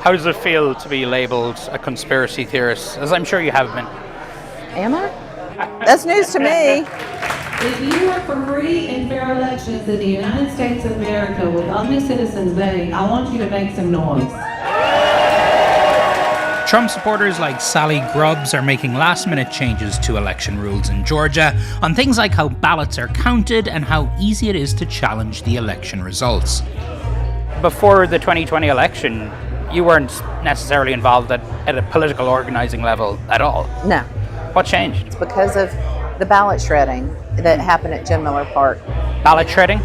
How does it feel to be labelled a conspiracy theorist, as I'm sure you have been? Am I? That's news to me. If you are for free and fair elections in the United States of America with only citizens voting, I want you to make some noise. Trump supporters like Sally Grubbs are making last-minute changes to election rules in Georgia on things like how ballots are counted and how easy it is to challenge the election results. Before the 2020 election, you weren't necessarily involved at a political organising level at all. No, What changed? it's because of the ballot shredding that happened at Jim Miller Park. Ballot shredding?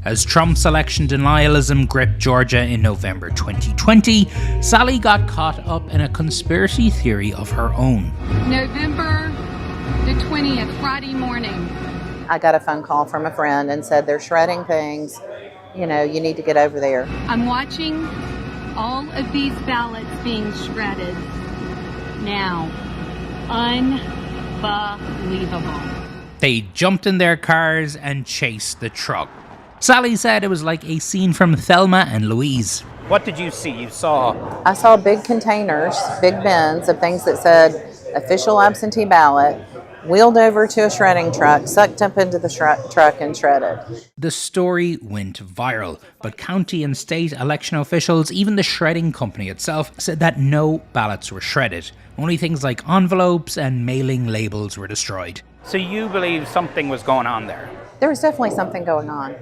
As Trump's election denialism gripped Georgia in November 2020, Sally got caught up in a conspiracy theory of her own. November the 20th, Friday morning. I got a phone call from a friend and said they're shredding things. You know, you need to get over there. I'm watching all of these ballots being shredded now. Unbelievable. They jumped in their cars and chased the truck. Sally said it was like a scene from Thelma and Louise. What did you see? You saw I saw big containers, big bins of things that said official absentee ballot, wheeled over to a shredding truck, sucked up into the truck and shredded. The story went viral, but county and state election officials, even the shredding company itself, said that no ballots were shredded. Only things like envelopes and mailing labels were destroyed. So you believe something was going on there? There was definitely something going on.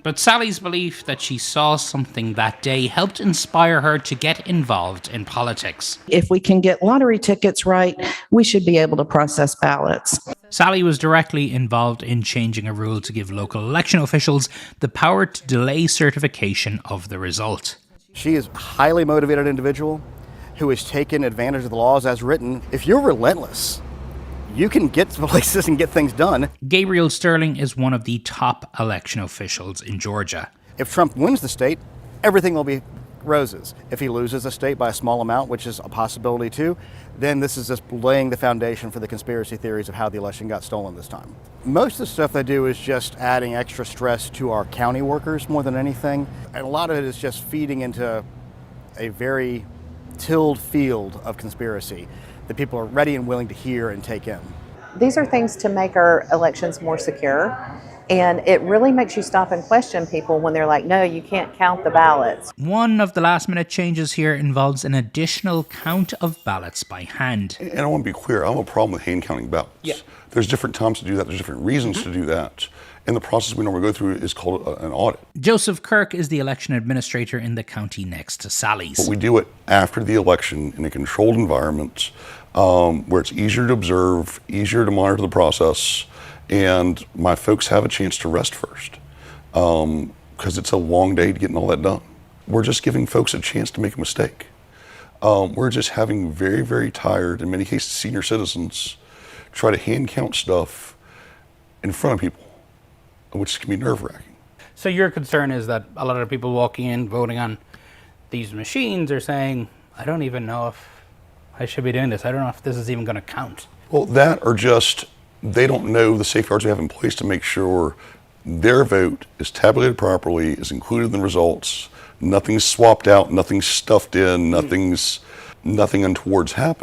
But Sally's belief that she saw something that day helped inspire her to get involved in politics. If we can get lottery tickets right, we should be able to process ballots. Sally was directly involved in changing a rule to give local election officials the power to delay certification of the result. She is a highly motivated individual who has taken advantage of the laws as written. If you're relentless, you can get to places and get things done. Gabriel Sterling is one of the top election officials in Georgia. If Trump wins the state, everything will be roses. If he loses a state by a small amount, which is a possibility too, then this is just laying the foundation for the conspiracy theories of how the election got stolen this time. Most of the stuff they do is just adding extra stress to our county workers more than anything. And a lot of it is just feeding into a very tilled field of conspiracy that people are ready and willing to hear and take in. These are things to make our elections more secure. And it really makes you stop and question people when they're like, no, you can't count the ballots. One of the last-minute changes here involves an additional count of ballots by hand. And I want to be clear, I have a problem with hand counting ballots. Yeah. There's different times to do that, there's different reasons to do that. And the process we normally go through is called an audit. Joseph Kirk is the election administrator in the county next to Sally's. But we do it after the election in a controlled environment where it's easier to observe, easier to monitor the process, and my folks have a chance to rest first because it's a long day to getting all that done. We're just giving folks a chance to make a mistake. We're just having very, very tired, in many cases senior citizens, try to hand count stuff in front of people, which can be nerve-wracking. So your concern is that a lot of people walking in, voting on these machines are saying, I don't even know if I should be doing this. I don't know if this is even going to count. Well, that or just they don't know the safeguards we have in place to make sure their vote is tabulated properly, is included in the results, nothing's swapped out, nothing's stuffed in, nothing untoward's happened.